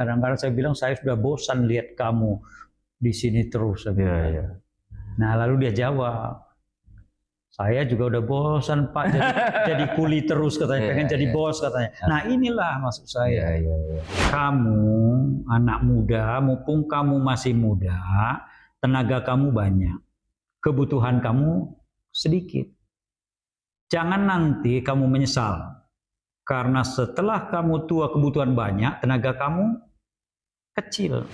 Kadang-kadang saya bilang saya sudah bosan lihat kamu di sini terus. Nah lalu dia jawab, saya juga udah bosan Pak jadi kuli terus katanya, pengen jadi bos katanya. Nah inilah maksud saya. Kamu anak muda, mumpung kamu masih muda, tenaga kamu banyak, kebutuhan kamu sedikit. Jangan nanti kamu menyesal. Karena setelah kamu tua kebutuhan banyak, tenaga kamu kecil.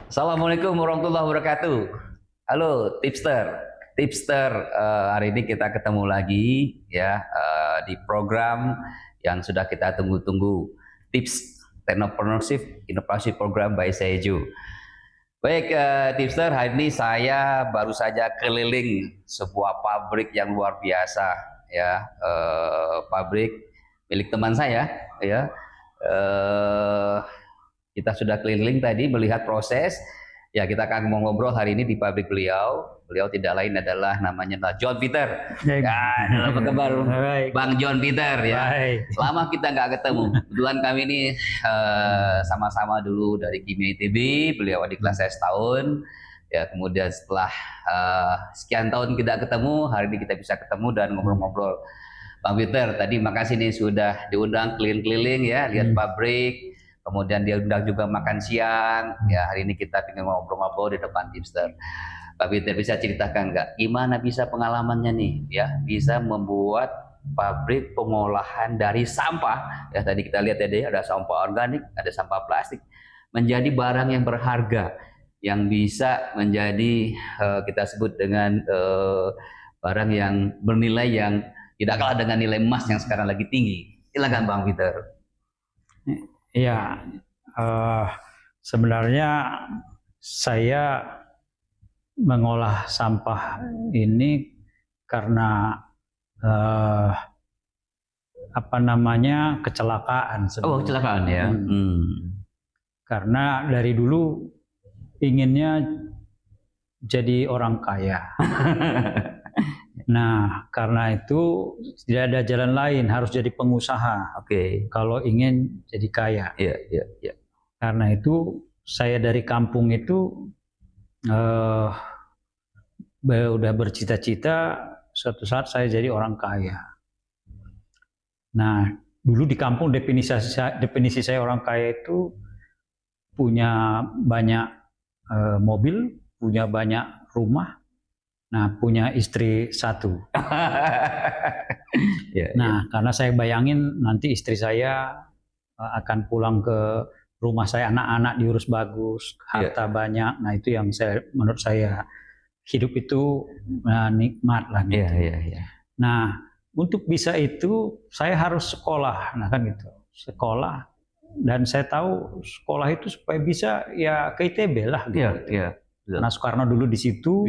Assalamualaikum warahmatullahi wabarakatuh. Halo tipster. Hari ini kita ketemu lagi ya di program yang sudah kita tunggu-tunggu, Tips Technopreneurship Inovasi Program by Seju. Baik tipster, hari ini saya baru saja keliling sebuah pabrik yang luar biasa ya, pabrik milik teman saya ya. Kita sudah keliling tadi melihat proses. Ya, kita akan mau ngobrol hari ini di pabrik beliau. Beliau tidak lain adalah namanya John Peter. Ya, apa kabar Bang John Peter ya? Lama kita nggak ketemu. Kebetulan kami ini sama-sama dulu dari Kimia ITB. Beliau adik kelas saya setahun. Ya, kemudian setelah sekian tahun tidak ketemu, hari ini kita bisa ketemu dan ngobrol-ngobrol. Bang Peter, tadi makasih nih sudah diundang keliling-keliling ya, lihat pabrik. Kemudian dia undang juga makan siang. Ya, hari ini kita ingin ngobrol-ngobrol di depan tipster. Pak Peter bisa ceritakan nggak gimana bisa pengalamannya nih ya, bisa membuat pabrik pengolahan dari sampah. Ya, tadi kita lihat tadi ada sampah organik, ada sampah plastik menjadi barang yang berharga yang bisa menjadi kita sebut dengan barang yang bernilai yang tidak kalah dengan nilai emas yang sekarang lagi tinggi. Silakan Bang Peter. Ya, sebenarnya saya mengolah sampah ini karena kecelakaan. Oh, kecelakaan ya. Karena dari dulu inginnya jadi orang kaya. Nah, karena itu tidak ada jalan lain, harus jadi pengusaha. Oke. Kalau ingin jadi kaya. Iya. Karena itu saya dari kampung itu udah bercita-cita suatu saat saya jadi orang kaya. Nah, dulu di kampung definisi saya orang kaya itu punya banyak mobil, punya banyak rumah. Nah, punya istri satu. Karena saya bayangin nanti istri saya akan pulang ke rumah saya, anak-anak diurus bagus, harta banyak. Nah, itu yang menurut saya hidup itu nikmat lah. Gitu. Nah, untuk bisa itu saya harus sekolah. Nah, kan gitu. Sekolah. Dan saya tahu sekolah itu supaya bisa ya ke ITB lah. Gitu. Karena Soekarno dulu di situ.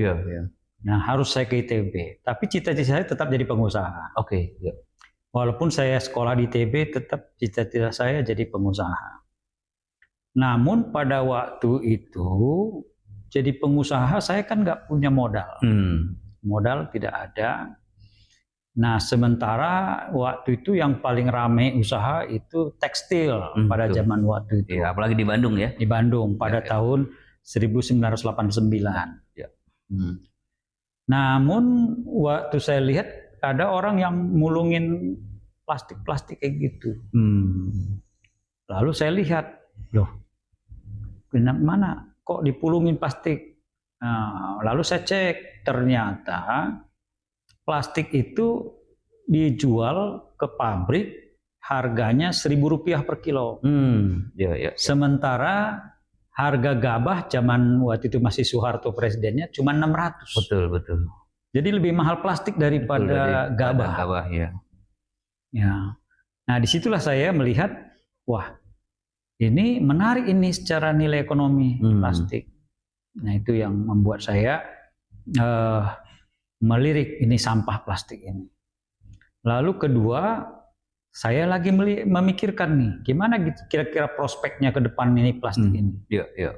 Nah, harus saya ke ITB, tapi cita-cita saya tetap jadi pengusaha. Oke. Walaupun saya sekolah di ITB, tetap cita-cita saya jadi pengusaha. Namun pada waktu itu, jadi pengusaha saya kan nggak punya modal. Modal tidak ada. Nah, sementara waktu itu yang paling ramai usaha itu tekstil pada zaman waktu itu. Ya, apalagi di Bandung ya? Di Bandung pada tahun 1989. Namun waktu saya lihat ada orang yang mulungin plastik-plastik kayak gitu. Lalu saya lihat, loh, mana kok dipulungin plastik? Nah, lalu saya cek, ternyata plastik itu dijual ke pabrik harganya Rp1.000 per kilo. Sementara harga gabah zaman waktu itu masih Soeharto presidennya cuma 600. Betul. Jadi lebih mahal plastik daripada gabah. Ya. Nah, disitulah saya melihat, wah, ini menarik ini secara nilai ekonomi plastik. Nah, itu yang membuat saya melirik ini sampah plastik ini. Lalu kedua, saya lagi memikirkan nih, gimana gitu kira-kira prospeknya ke depan ini plastik ini. Iya, iya.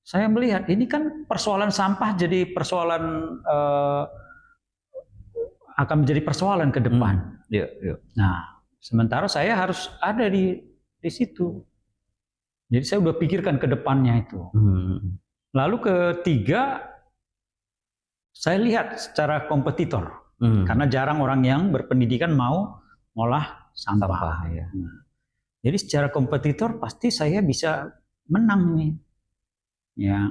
Saya melihat ini kan persoalan sampah jadi persoalan akan menjadi persoalan ke depan. Iya, iya. Nah, sementara saya harus ada di situ. Jadi saya udah pikirkan ke depannya itu. Lalu ketiga, saya lihat secara kompetitor. Karena jarang orang yang berpendidikan mau ngolah sampah. Ya. Jadi secara kompetitor pasti saya bisa menang nih. Ya,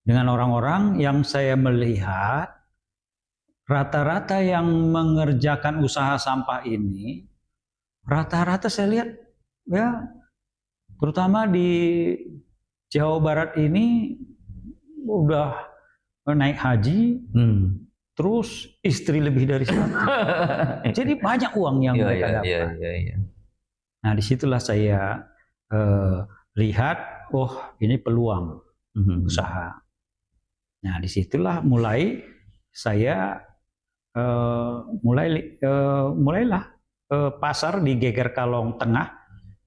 dengan orang-orang yang saya melihat rata-rata yang mengerjakan usaha sampah ini, rata-rata saya lihat ya, terutama di Jawa Barat ini udah naik haji, terus istri lebih dari 100. Jadi banyak uang yang mereka dapat. Nah, disitulah saya lihat, oh ini peluang usaha. Nah, disitulah mulai saya mulailah pasar di Geger Kalong Tengah.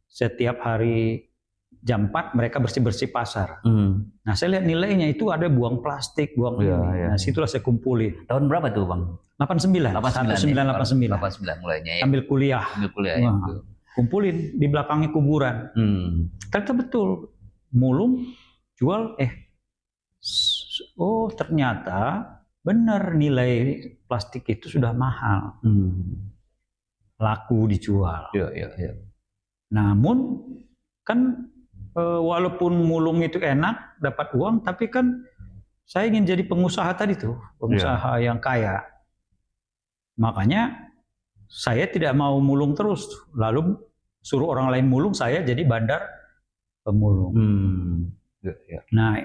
Setiap hari jam 4 mereka bersih-bersih pasar. Nah, saya lihat nilainya itu ada buang plastik, buang ini. Nah, situlah saya kumpulin. Tahun berapa tuh, Bang? 89. 1989 mulainya ya. Ambil kuliah. Ya. Kumpulin di belakangnya kuburan. Ternyata betul. Mulung jual oh ternyata benar nilai plastik itu sudah mahal. Laku dijual. Iya. Namun kan walaupun mulung itu enak, dapat uang, tapi kan saya ingin jadi pengusaha tadi tuh, pengusaha yang kaya. Makanya saya tidak mau mulung terus, lalu suruh orang lain mulung, saya jadi bandar pemulung. Nah,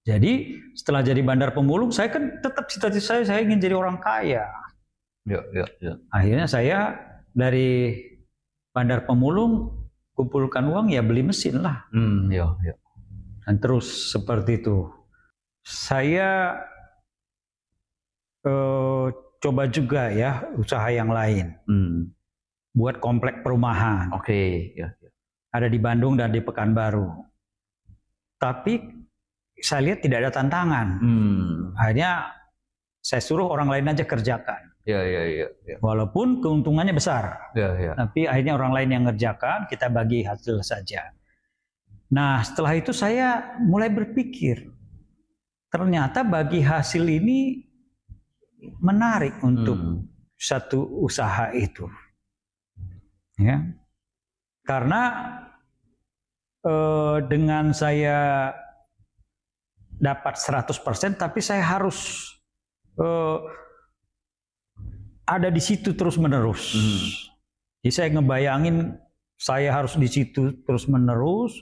jadi setelah jadi bandar pemulung, saya kan tetap cita-cita saya ingin jadi orang kaya. Akhirnya saya dari bandar pemulung kumpulkan uang ya beli mesin lah. Dan terus seperti itu. Saya coba juga ya usaha yang lain. Buat komplek perumahan. Ada di Bandung dan di Pekanbaru. Tapi saya lihat tidak ada tantangan. Akhirnya saya suruh orang lain aja kerjakan. Walaupun keuntungannya besar. Tapi akhirnya orang lain yang ngerjakan, kita bagi hasil saja. Nah, setelah itu saya mulai berpikir, ternyata bagi hasil ini menarik untuk satu usaha itu. Ya. Karena dengan saya dapat 100%, tapi saya harus ada di situ terus-menerus. Jadi saya ngebayangin saya harus di situ terus-menerus,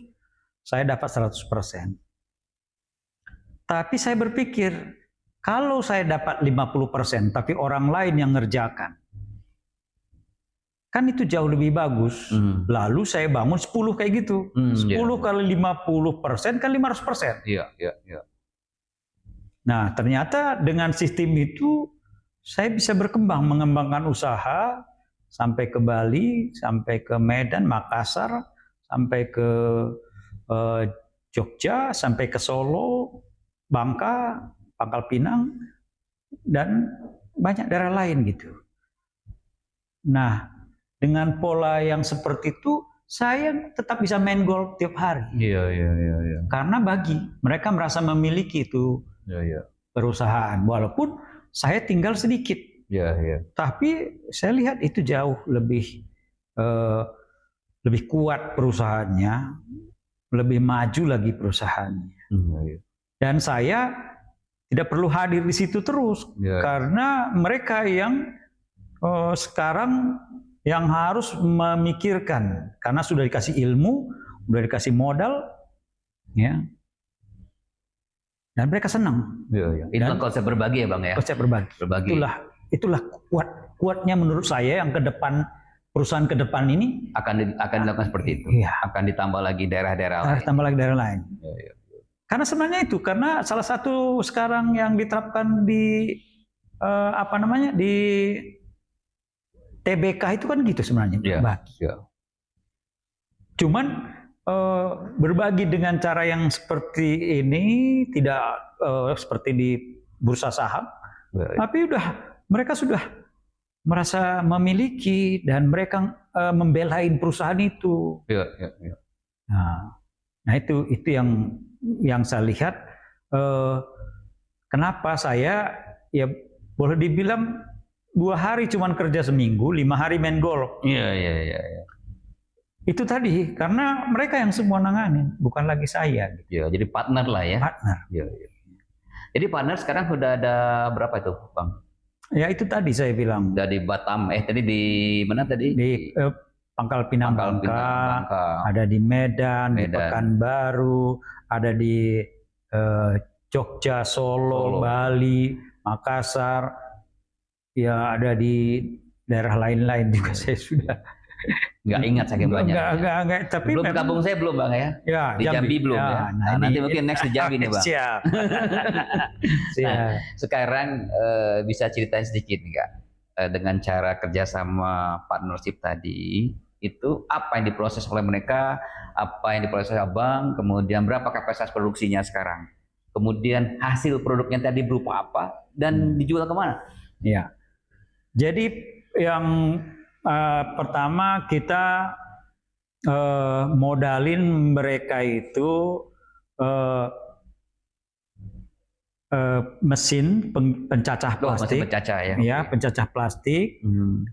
saya dapat 100%. Tapi saya berpikir, kalau saya dapat 50%, tapi orang lain yang ngerjakan, kan itu jauh lebih bagus. Lalu saya bangun 10 kayak gitu. 10 kali 50% kan 500%. Nah, ternyata dengan sistem itu, saya bisa berkembang, mengembangkan usaha sampai ke Bali, sampai ke Medan, Makassar, sampai ke Jogja, sampai ke Solo, Bangka, Pangkal Pinang, dan banyak daerah lain gitu. Nah, dengan pola yang seperti itu, saya tetap bisa main golf tiap hari. Karena bagi mereka merasa memiliki itu perusahaan, walaupun saya tinggal sedikit. Tapi saya lihat itu jauh lebih kuat perusahaannya, lebih maju lagi perusahaannya. Dan saya tidak perlu hadir di situ terus, karena mereka yang sekarang yang harus memikirkan, karena sudah dikasih ilmu, sudah dikasih modal, ya. Dan mereka senang. Itu konsep berbagi ya, Bang ya. Konsep berbagi. Itulah kuatnya menurut saya yang ke depan, perusahaan ke depan ini akan dilakukan seperti itu. Akan ditambah lagi daerah-daerah lain. Tambah lagi daerah lain. Karena sebenarnya itu, karena salah satu sekarang yang diterapkan di di TBK itu kan gitu sebenarnya, Iya. berbagi. Iya. Cuman berbagi dengan cara yang seperti ini, tidak seperti di bursa saham, Baik. tapi mereka sudah merasa memiliki dan mereka membelain perusahaan itu. Iya, iya, iya. Nah itu yang saya lihat. Kenapa saya ya boleh dibilang 2 hari cuman kerja seminggu, 5 hari main golf. Iya, iya, iya, iya. Itu tadi karena mereka yang semua nanganin, bukan lagi saya. Ya, jadi partner lah ya. Partner. Iya, iya. Jadi partner sekarang sudah ada berapa itu, Bang? Ya itu tadi saya bilang. Udah di Batam, tadi di mana tadi? Di Pangkal Pinang, Bangka, ada di Medan, di Medan. Pekanbaru, ada di Jogja, Solo, Bali, Makassar, ya ada di daerah lain-lain juga saya sudah nggak ingat saking banyak. Enggak, tapi belum kampung saya belum Bang ya? Ya, di Jambi belum ya. Nah, nanti mungkin next di Jambi nih Bang. Siap. Nah, sekarang bisa ceritain sedikit nggak dengan cara kerjasama partnership tadi itu apa yang diproses oleh mereka, apa yang diproses Abang, kemudian berapa kapasitas produksinya sekarang, kemudian hasil produknya tadi berupa apa dan dijual kemana? Ya, jadi yang pertama kita modalin mereka itu mesin pencacah plastik, pencacah ya, ya pencacah plastik.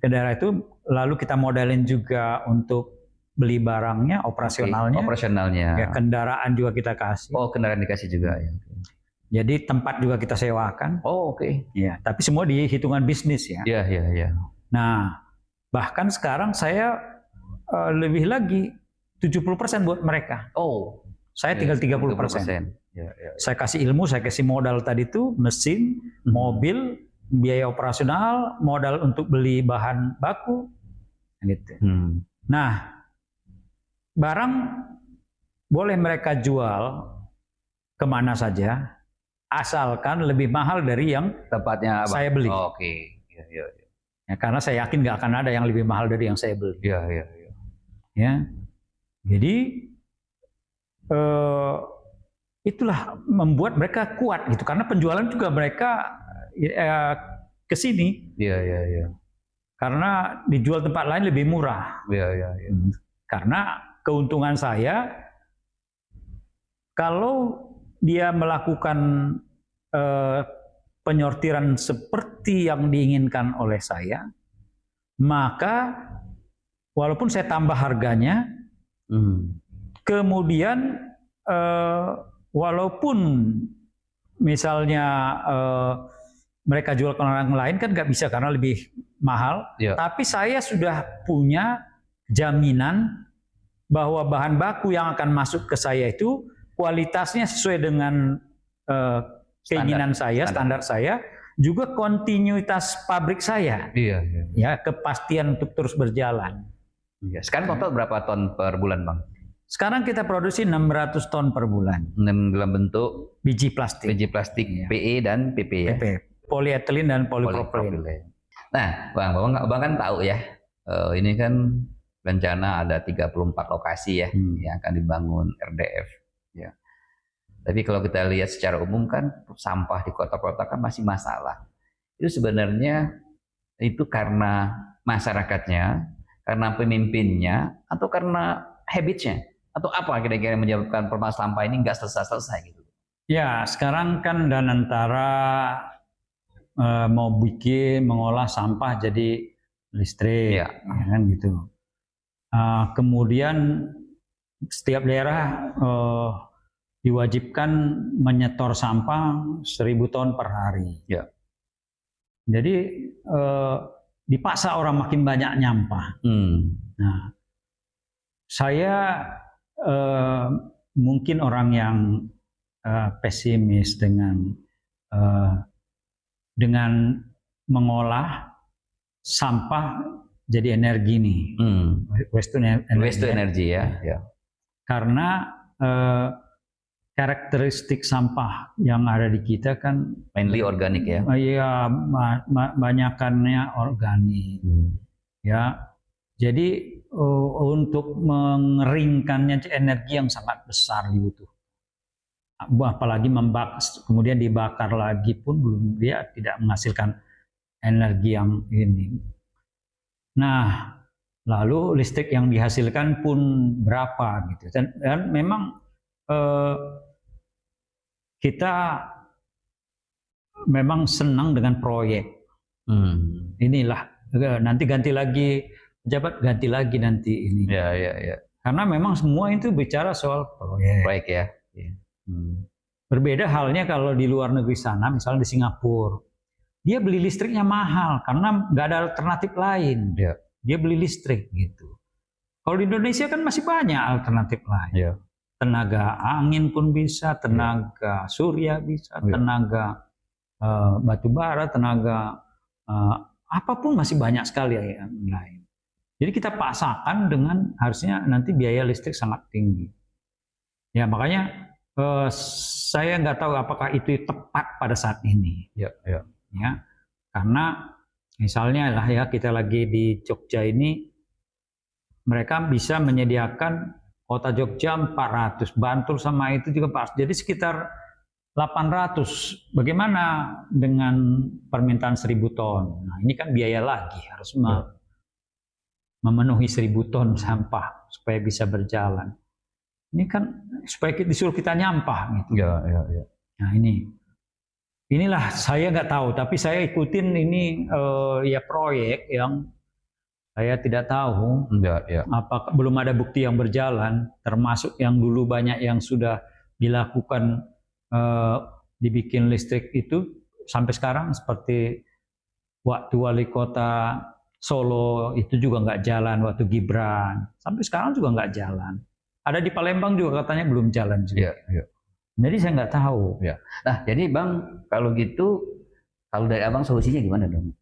Ke daerah itu lalu kita modalin juga untuk beli barangnya, operasionalnya. Ya, kendaraan juga kita kasih. Oh, kendaraan dikasih juga ya. Jadi tempat juga kita sewakan. Oh, oke. Ya, tapi semua di hitungan bisnis ya. Iya, iya, iya. Nah, bahkan sekarang saya lebih lagi 70% buat mereka. Oh, saya tinggal 30%. Ya. Saya kasih ilmu, saya kasih modal tadi itu mesin, mobil, biaya operasional, modal untuk beli bahan baku, gitu. Nah, barang boleh mereka jual kemana saja, asalkan lebih mahal dari yang tempatnya saya beli. Oh, oke. Ya. Ya, karena saya yakin nggak akan ada yang lebih mahal dari yang saya beli. Iya. Ya, jadi itulah membuat mereka kuat gitu, karena penjualan juga mereka ke sini. Iya. Karena dijual tempat lain lebih murah. Iya. Karena keuntungan saya kalau dia melakukan penyortiran seperti yang diinginkan oleh saya, maka walaupun saya tambah harganya, kemudian walaupun misalnya mereka jual ke orang lain kan nggak bisa karena lebih mahal, tapi saya sudah punya jaminan bahwa bahan baku yang akan masuk ke saya itu kualitasnya sesuai dengan keinginan saya, standar saya, juga kontinuitas pabrik saya. Iya. Ya, kepastian untuk terus berjalan. Iya. Sekarang total berapa ton per bulan, Bang? Sekarang kita produksi 600 ton per bulan. Dalam bentuk biji plastik. Ya. PE dan PP ya. PP, polyethylene dan polypropylene. Nah, Bang kan tahu ya, ini kan rencana ada 34 lokasi ya yang akan dibangun RDF. Ya. Tapi kalau kita lihat secara umum kan sampah di kota-kota kan masih masalah. Itu sebenarnya itu karena masyarakatnya, karena pemimpinnya, atau karena habitsnya, atau apa kira-kira yang menyebabkan permasalahan sampah ini nggak selesai gitu? Ya, sekarang kan Danantara mau mengolah sampah jadi listrik, ya kan gitu. Kemudian setiap daerah diwajibkan menyetor sampah 1.000 ton per hari. Ya. Jadi dipaksa orang makin banyak nyampah. Nah, saya mungkin orang yang pesimis dengan mengolah sampah jadi energi nih, waste to energy ya. Karena karakteristik sampah yang ada di kita kan mainly organik ya. Iya, banyakannya organik. Ya, jadi untuk mengeringkannya energi yang sangat besar dibutuhkan. Apalagi kemudian dibakar lagi pun dia tidak menghasilkan energi yang ini. Nah, lalu listrik yang dihasilkan pun berapa gitu. Dan memang kita memang senang dengan proyek. Inilah nanti ganti lagi pejabat, ganti lagi nanti ini. Ya. Karena memang semua itu bicara soal proyek. Proyek ya. Berbeda halnya kalau di luar negeri sana, misalnya di Singapura, dia beli listriknya mahal karena nggak ada alternatif lain. Ya. Dia beli listrik gitu. Kalau di Indonesia kan masih banyak alternatif lain. Ya. Tenaga angin pun bisa, tenaga surya bisa, tenaga batu bara, tenaga apapun masih banyak sekali yang lain. Jadi kita paksakan dengan harusnya nanti biaya listrik sangat tinggi. Ya makanya saya nggak tahu apakah itu tepat pada saat ini. Ya, karena misalnya lah ya kita lagi di Jogja ini, mereka bisa menyediakan kota Jogja 400, Bantul sama itu juga 400. Jadi sekitar 800. Bagaimana dengan permintaan 1000 ton? Nah, ini kan biaya lagi, harus memenuhi 1000 ton sampah supaya bisa berjalan. Ini kan supaya disuruh kita nyampah gitu. Ya. Nah, inilah saya nggak tahu, tapi saya ikutin ini ya proyek yang saya tidak tahu. Apakah belum ada bukti yang berjalan, termasuk yang dulu banyak yang sudah dilakukan dibikin listrik itu sampai sekarang, seperti waktu wali kota Solo itu juga nggak jalan, waktu Gibran sampai sekarang juga nggak jalan. Ada di Palembang juga katanya belum jalan juga. Ya. Jadi saya nggak tahu. Ya. Nah jadi Bang, kalau gitu, kalau dari Abang solusinya gimana dong?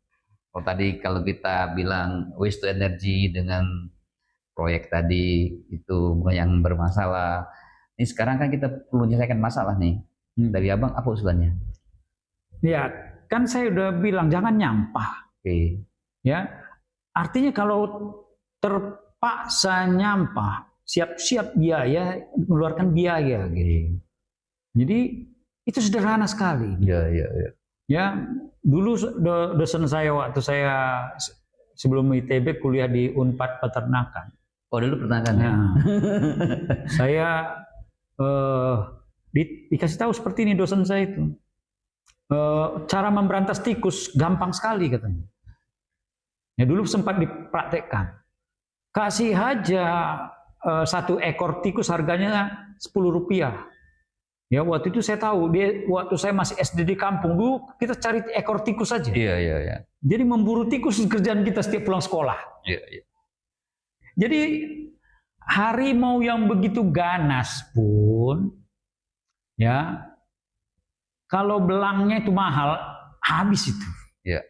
Kalau tadi kalau kita bilang waste to energy dengan proyek tadi itu yang bermasalah, ini sekarang kan kita perlu menyelesaikan masalah nih. Dari Abang apa usulannya? Ya, kan saya udah bilang jangan nyampah. Ya, artinya kalau terpaksa nyampah, siap-siap biaya, mengeluarkan biaya gitu. Jadi itu sederhana sekali. Ya, dulu dosen saya waktu saya sebelum ITB kuliah di Unpad Peternakan. Oh, dulu peternakan ya. Saya dikasih tahu seperti ini dosen saya itu. Cara memberantas tikus gampang sekali katanya. Ya dulu sempat dipraktekkan. Kasih aja 1 ekor tikus harganya Rp10. Ya waktu itu saya tahu, waktu saya masih SD di kampung dulu kita cari ekor tikus saja. Iya. Jadi memburu tikus kerjaan kita setiap pulang sekolah. Iya. Jadi harimau yang begitu ganas pun, ya kalau belangnya itu mahal, habis itu. Iya.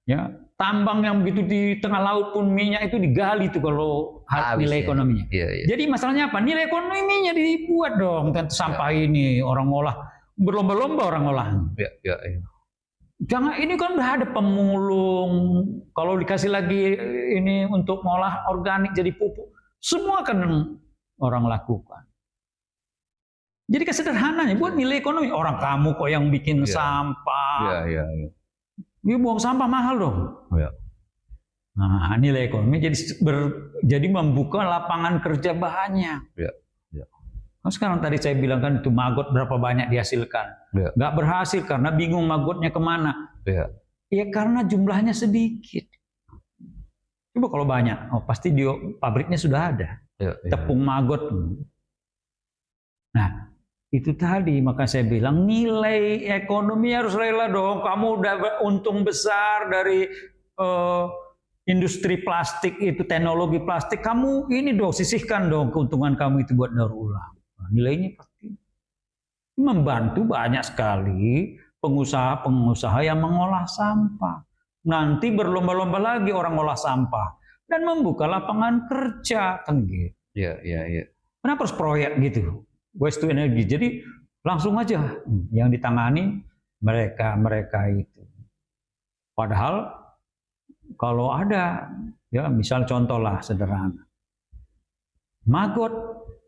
Ya, tambang yang begitu di tengah laut pun minyak itu digali itu kalau nilai ekonominya. Iya. Jadi masalahnya apa? Nilai ekonominya dibuat dong. Tentu sampah ini orang ngolah, berlomba-lomba orang ngolah. Iya. Jangan, ini kan udah ada pemulung. Kalau dikasih lagi ini untuk ngolah organik jadi pupuk, semua kan orang lakukan. Jadi kesederhananya buat nilai ekonomi. Orang kamu kok yang bikin sampah. Iya. Ini buang sampah mahal dong. Iya. Nah, nilai ekonomi jadi membuka lapangan kerja banyak. Iya. Nah, sekarang tadi saya bilang kan itu maggot berapa banyak dihasilkan. Iya. Nggak berhasil karena bingung maggotnya kemana. Iya. Ya karena jumlahnya sedikit. Coba kalau banyak, pasti pabriknya sudah ada. Iya. Tepung maggot. Nah, itu tadi, maka saya bilang nilai ekonomi harus rela dong. Kamu udah untung besar dari industri plastik itu, teknologi plastik. Kamu ini dong, sisihkan dong keuntungan kamu itu buat daur ulang. Nah, nilainya pasti membantu banyak sekali pengusaha-pengusaha yang mengolah sampah. Nanti berlomba-lomba lagi orang ngolah sampah dan membuka lapangan kerja kan gitu. Iya. Kenapa harus proyek gitu? Waste to energy. Jadi langsung aja yang ditangani mereka itu. Padahal kalau ada, ya misal contoh lah sederhana, maggot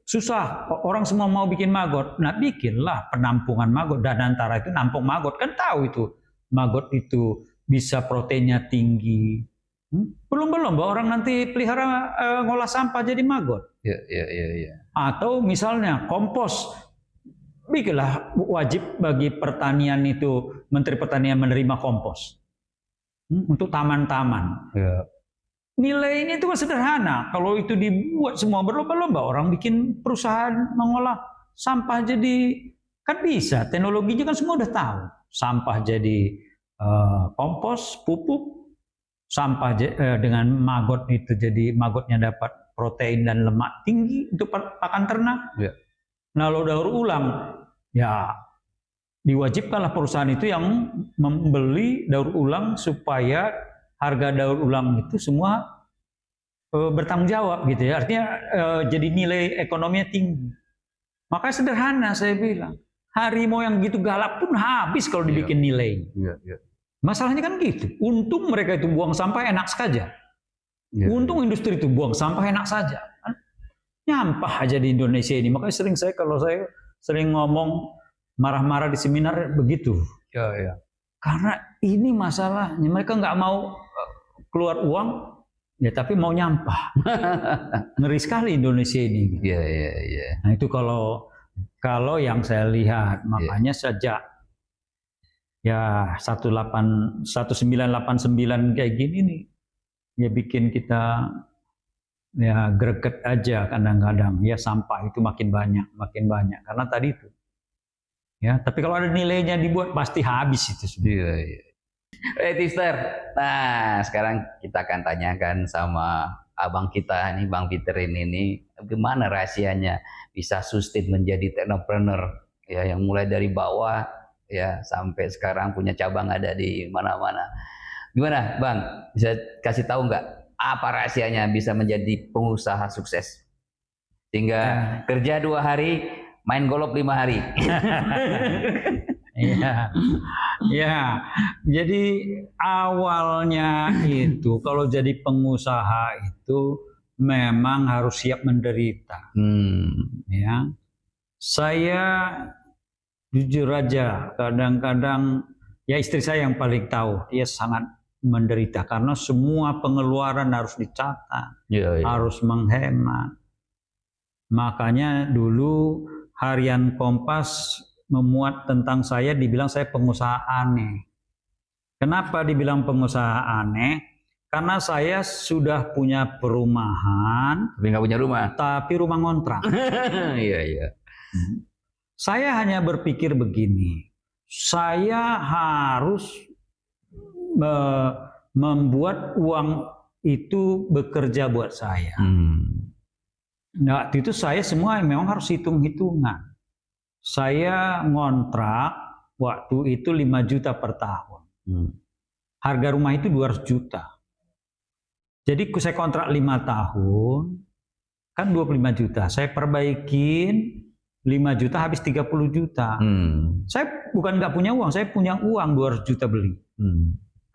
susah, orang semua mau bikin maggot, nah bikinlah penampungan maggot, dan antara itu nampung maggot, kan tahu itu maggot itu bisa proteinnya tinggi. Belum bahwa orang nanti pelihara ngolah sampah jadi maggot. Ya. Atau misalnya kompos, bikinlah wajib bagi pertanian itu, Menteri Pertanian menerima kompos untuk taman-taman. Ya. Nilainya itu kan sederhana. Kalau itu dibuat semua berlomba-lomba, orang bikin perusahaan mengolah sampah jadi, kan bisa. Teknologinya kan semua udah tahu. Sampah jadi kompos, pupuk. Sampah dengan maggot itu jadi maggotnya dapat protein dan lemak tinggi untuk pakan ternak. Ya. Nah, kalau daur ulang, ya diwajibkanlah perusahaan itu yang membeli daur ulang supaya harga daur ulang itu semua bertanggung jawab gitu ya. Artinya jadi nilai ekonominya tinggi. Makanya sederhana saya bilang. Harimau yang gitu galak pun habis kalau dibikin nilai. Ya. Masalahnya kan gitu. Untung mereka itu buang sampah enak saja. Ya. Untung industri itu buang sampah enak saja. Nyampah aja di Indonesia ini. Makanya kalau saya sering ngomong marah-marah di seminar begitu. Ya. Karena ini masalahnya, mereka nggak mau keluar uang, ya tapi mau nyampah. Ngeri sekali Indonesia ini. Ya. Nah itu kalau yang saya lihat, makanya sejak ya 1989 kayak gini nih, ya bikin kita ya greget aja kadang-kadang. Ya sampah itu makin banyak karena tadi itu. Ya, tapi kalau ada nilainya dibuat pasti habis itu semua. Iya. Tister. Nah, sekarang kita akan tanyakan sama abang kita nih, Bang Peter ini gimana rahasianya bisa sustain menjadi technopreneur ya, yang mulai dari bawah ya sampai sekarang punya cabang ada di mana-mana. Gimana, Bang? Bisa kasih tahu nggak apa rahasianya bisa menjadi pengusaha sukses? Sehingga kerja 2 hari, main golf 5 hari. Ya. Jadi awalnya itu kalau jadi pengusaha itu memang harus siap menderita. Ya. Saya jujur aja, kadang-kadang ya istri saya yang paling tahu, dia sangat menderita karena semua pengeluaran harus dicatat, harus menghemat. Makanya dulu harian Kompas memuat tentang saya, dibilang saya pengusaha aneh. Kenapa dibilang pengusaha aneh? Karena saya sudah punya perumahan, tapi nggak punya rumah. Tapi rumah ngontrak. Iya. Saya hanya berpikir begini, saya harus membuat uang itu bekerja buat saya. Nah, itu saya semua memang harus hitung-hitungan. Saya ngontrak waktu itu 5 juta per tahun. Harga rumah itu 200 juta. Jadi saya kontrak 5 tahun, kan 25 juta. Saya perbaikin 5 juta habis 30 juta. Saya bukan nggak punya uang, saya punya uang 200 juta beli.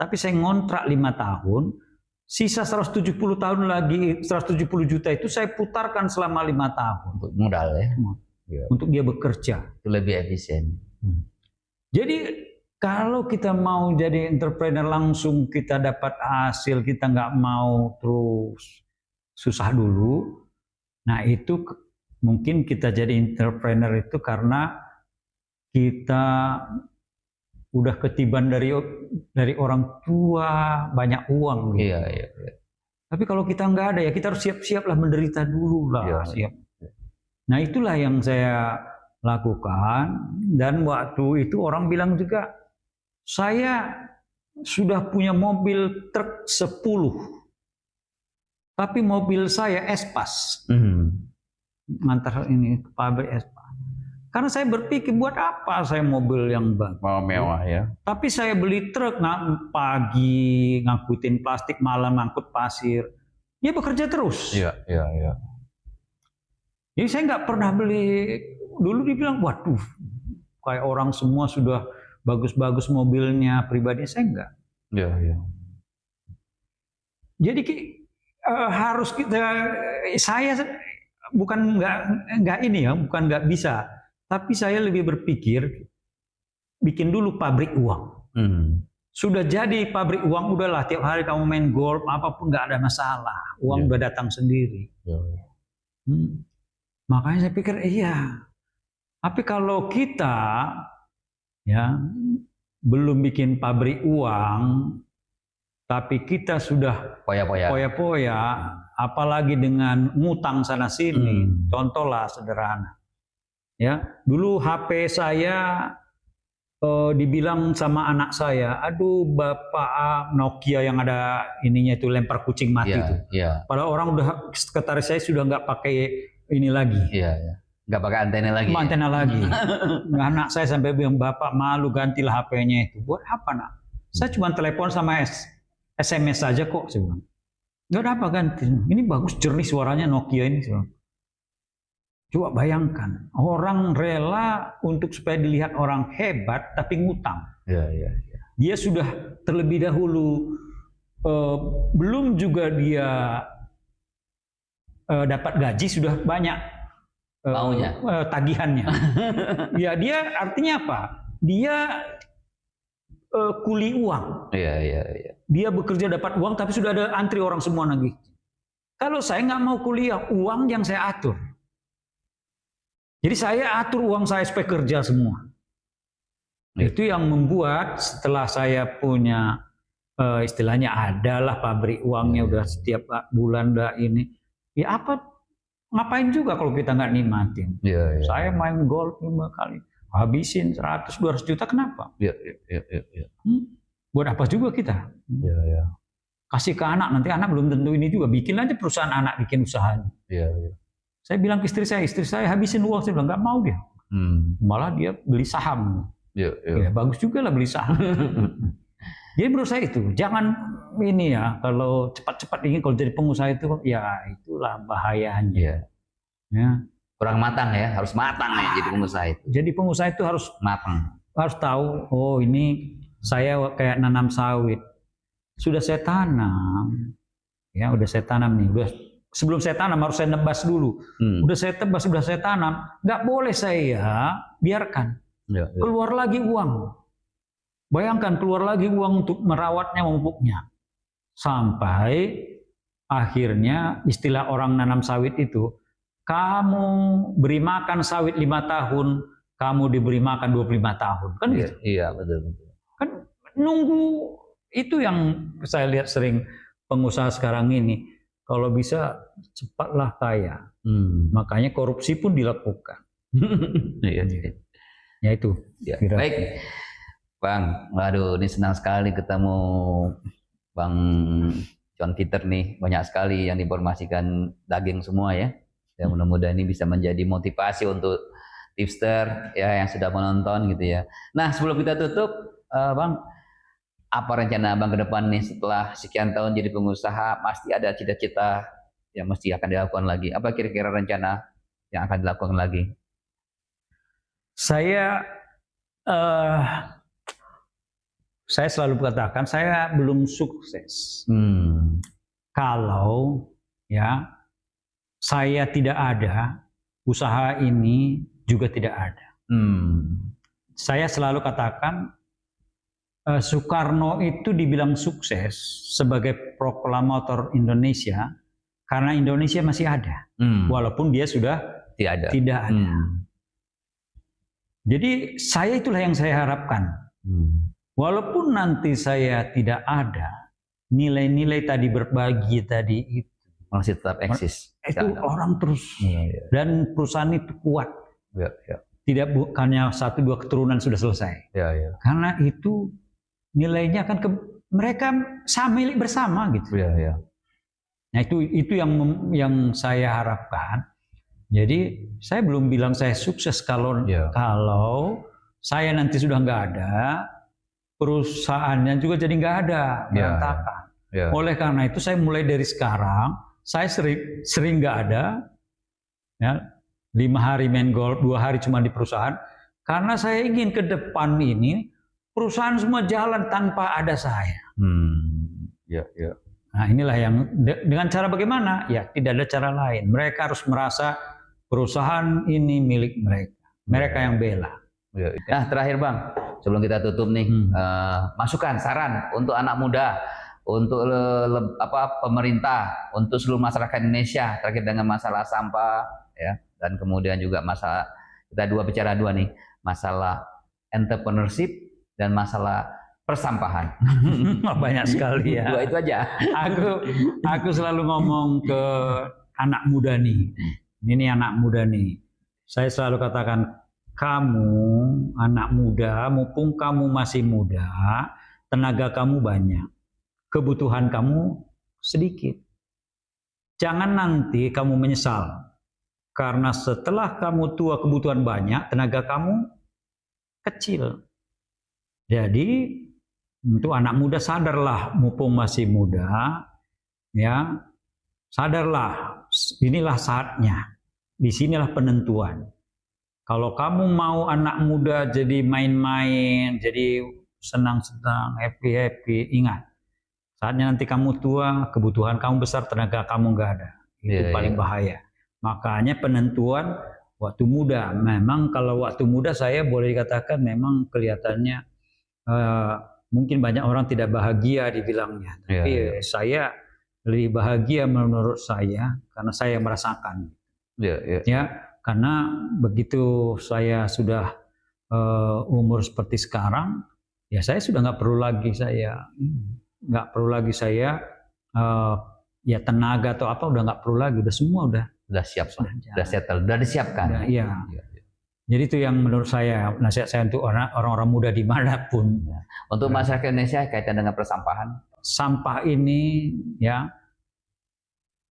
Tapi saya ngontrak 5 tahun, sisa 170 tahun lagi, 170 juta itu saya putarkan selama 5 tahun. Untuk modal ya? Untuk dia bekerja. Itu lebih efisien. Jadi kalau kita mau jadi entrepreneur langsung kita dapat hasil, kita nggak mau terus susah dulu. Nah itu mungkin kita jadi entrepreneur itu karena kita udah ketiban dari orang tua, banyak uang. Gitu. Iya. Tapi kalau kita nggak ada ya kita harus siap-siap lah menderita dulu lah. Siap. Nah itulah yang saya lakukan, dan waktu itu orang bilang juga saya sudah punya mobil truk 10, tapi mobil saya Espas, ngantar ini ke pabrik Espas. Karena saya berpikir buat apa saya mobil yang mewah ya. Tapi saya beli truk, pagi ngangkutin plastik, malam ngangkut pasir, dia bekerja terus. Iya. Jadi saya nggak pernah beli. Dulu dibilang, waduh, kayak orang semua sudah bagus-bagus mobilnya pribadi, saya enggak. Iya. Jadi harus kita, saya bukan nggak ini ya, bukan nggak bisa, tapi saya lebih berpikir bikin dulu pabrik uang. Sudah jadi pabrik uang, udahlah tiap hari kamu main golf apapun nggak ada masalah, uang udah datang sendiri. Makanya saya pikir iya. Tapi kalau kita ya belum bikin pabrik uang, tapi kita sudah poya-poya, apalagi dengan ngutang sana sini. Contohlah sederhana. Ya, dulu HP saya dibilang sama anak saya, aduh bapak Nokia yang ada ininya itu lempar kucing mati itu. Padahal orang udah sekretaris saya sudah nggak pakai ini lagi. Nggak pakai antena lagi. Antena lagi. Anak saya sampai bilang, bapak malu gantilah HP-nya itu. Buat apa nak? Saya cuma telepon sama SMS saja kok. Saya bilang. Nggak ada apa ganti. Ini bagus jernih suaranya Nokia ini. Coba bayangkan, orang rela untuk supaya dilihat orang hebat tapi ngutang. Dia sudah terlebih dahulu belum juga dia dapat gaji sudah banyak tagihannya. Ya dia artinya apa? Dia kuli uang. Dia bekerja dapat uang tapi sudah ada antri orang semua nagih. Kalau saya nggak mau kuliah, uang yang saya atur. Jadi saya atur uang saya supaya kerja semua. Itu yang membuat setelah saya punya istilahnya adalah pabrik uangnya udah setiap bulan udah ini. Ya apa ngapain juga kalau kita nggak nikmatin. Saya main golf 5 kali, habisin 100-200 juta kenapa? Buat apa juga kita? Kasih ke anak, nanti anak belum tentu ini juga. Bikin aja perusahaan anak, bikin usahanya. Saya bilang ke istri saya habisin uang, saya bilang nggak mau dia. Malah dia beli saham. Ya, bagus juga lah beli saham. Jadi menurut saya itu, jangan ini ya, kalau cepat-cepat ingin kalau jadi pengusaha itu, ya itulah bahayanya. Ya. Kurang matang ya, harus matang ya jadi pengusaha itu. Jadi pengusaha itu harus matang. Harus tahu, oh ini saya kayak nanam sawit. Sudah saya tanam, ya udah saya tanam nih, udah sebelum saya tanam harus saya nebas dulu. Udah saya tebas, udah saya tanam, nggak boleh saya biarkan. Keluar lagi uang. Bayangkan keluar lagi uang untuk merawatnya, memupuknya. Sampai akhirnya istilah orang nanam sawit itu, kamu beri makan sawit 5 tahun, kamu diberi makan 25 tahun. Kan gitu? Iya, betul. Kan nunggu, itu yang saya lihat sering pengusaha sekarang ini. Kalau bisa cepatlah kaya. Makanya korupsi pun dilakukan. Ya itu. Baik, Bang. Waduh, ini senang sekali ketemu Bang John Peter nih. Banyak sekali yang diinformasikan daging semua ya. Ya mudah-mudahan ini bisa menjadi motivasi untuk tipster ya yang sudah menonton gitu ya. Nah sebelum kita tutup, Bang. Apa rencana Abang ke depan nih setelah sekian tahun jadi pengusaha? Pasti ada cita-cita yang mesti akan dilakukan lagi. Apa kira-kira rencana yang akan dilakukan lagi? Saya selalu katakan saya belum sukses. Kalau ya saya tidak ada, usaha ini juga tidak ada. Saya selalu katakan Soekarno itu dibilang sukses sebagai proklamator Indonesia karena Indonesia masih ada, walaupun dia sudah tidak ada. Jadi saya itulah yang saya harapkan. Walaupun nanti saya tidak ada, nilai-nilai tadi berbagi tadi itu masih tetap eksis. Itu orang terus dan perusahaan itu kuat. Tidak bukannya 1-2 keturunan sudah selesai. Karena itu nilainya kan mereka milik bersama gitu. Nah itu yang saya harapkan. Jadi saya belum bilang saya sukses kalau saya nanti sudah nggak ada, perusahaannya juga jadi nggak ada, berantakan. Oleh karena itu saya mulai dari sekarang, saya sering nggak ada, ya, 5 hari main golf, 2 hari cuma di perusahaan, karena saya ingin ke depan ini perusahaan semua jalan tanpa ada saya. Nah inilah yang dengan cara bagaimana? Ya tidak ada cara lain. Mereka harus merasa perusahaan ini milik mereka. Mereka yang bela. Nah terakhir Bang, sebelum kita tutup nih, masukan, saran untuk anak muda, untuk pemerintah, untuk seluruh masyarakat Indonesia terkait dengan masalah sampah, ya, dan kemudian juga masalah kita bicara dua nih, masalah entrepreneurship dan masalah persampahan. Banyak sekali ya. Dua itu aja. Aku selalu ngomong ke anak muda nih. Ini anak muda nih. Saya selalu katakan, kamu anak muda, mumpung kamu masih muda, tenaga kamu banyak, kebutuhan kamu sedikit. Jangan nanti kamu menyesal. Karena setelah kamu tua kebutuhan banyak, tenaga kamu kecil. Jadi untuk anak muda sadarlah, mumpung masih muda, ya sadarlah, inilah saatnya, disinilah penentuan. Kalau kamu mau anak muda jadi main-main, jadi senang-senang, happy-happy, ingat, saatnya nanti kamu tua, kebutuhan kamu besar, tenaga kamu nggak ada, itu paling bahaya. Makanya penentuan waktu muda, memang kalau waktu muda saya boleh dikatakan memang kelihatannya mungkin banyak orang tidak bahagia dibilangnya, tapi saya lebih bahagia menurut saya karena saya merasakan. Ya, karena begitu saya sudah umur seperti sekarang, ya saya sudah nggak perlu lagi saya ya tenaga atau apa udah nggak perlu lagi, udah semua udah siap, sudah settle, udah disiapkan. Iya. Jadi itu yang menurut saya nasihat saya untuk orang-orang muda dimanapun. Untuk masyarakat Indonesia kaitan dengan persampahan. Sampah ini ya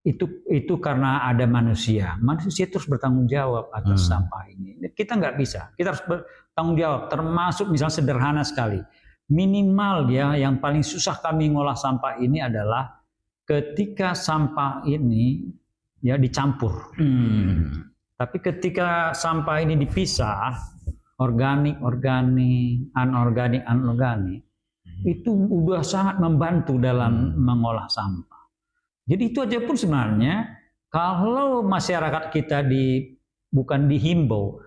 itu karena ada manusia. Manusia terus bertanggung jawab atas sampah ini. Kita nggak bisa. Kita harus bertanggung jawab. Termasuk misalnya sederhana sekali. Minimal ya yang paling susah kami ngolah sampah ini adalah ketika sampah ini ya dicampur. Tapi ketika sampah ini dipisah, organik, anorganik, itu udah sangat membantu dalam mengolah sampah. Jadi itu aja pun sebenarnya kalau masyarakat kita bukan dihimbau,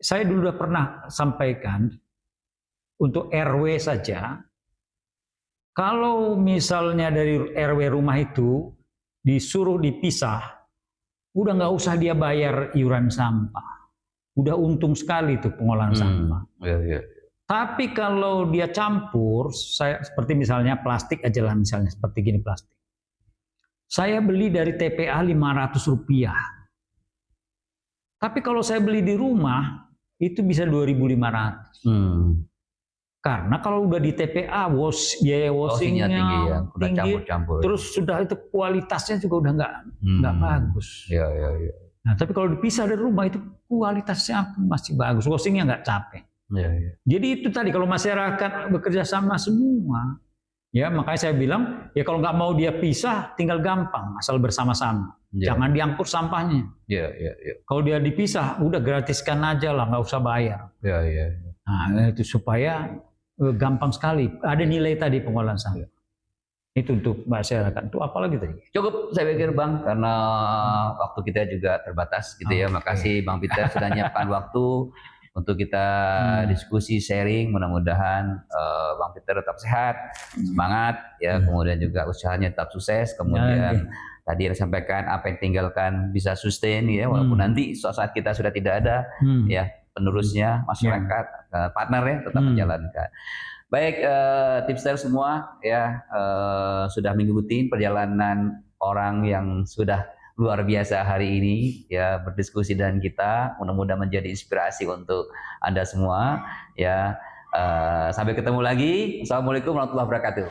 saya dulu udah pernah sampaikan untuk RW saja, kalau misalnya dari RW rumah itu disuruh dipisah, udah nggak usah dia bayar iuran sampah. Udah untung sekali tuh pengolahan sampah. Tapi kalau dia campur, seperti misalnya plastik aja lah, misalnya seperti gini plastik. Saya beli dari TPA Rp500. Tapi kalau saya beli di rumah, itu bisa Rp2.500. Karena kalau udah di TPA, biaya washingnya tinggi, terus sudah itu kualitasnya juga udah nggak bagus. Nah, tapi kalau dipisah dari rumah itu kualitasnya masih bagus, washingnya nggak capek. Jadi itu tadi kalau masyarakat bekerja sama semua, ya makanya saya bilang ya kalau nggak mau dia pisah, tinggal gampang, asal bersama-sama. Jangan diangkut sampahnya. Kalau dia dipisah, udah gratiskan aja lah, nggak usah bayar. Nah, itu supaya gampang sekali. Ada nilai tadi pengolahan sampah. Itu untuk masyarakat. Itu apalagi tadi? Cukup saya pikir Bang, karena waktu kita juga terbatas gitu ya. Makasih Bang Peter sudah menyiapkan waktu untuk kita diskusi, sharing. Mudah-mudahan Bang Peter tetap sehat, semangat ya. Kemudian juga usahanya tetap sukses. Kemudian tadi yang disampaikan apa yang tinggalkan bisa sustain ya. Walaupun nanti suatu saat kita sudah tidak ada ya. Penerusnya, masyarakat, partner ya tetap menjalankan. Baik, tipster semua ya sudah mengikuti perjalanan orang yang sudah luar biasa hari ini ya berdiskusi dengan kita. Mudah-mudahan menjadi inspirasi untuk Anda semua ya. Sampai ketemu lagi. Assalamualaikum warahmatullahi wabarakatuh.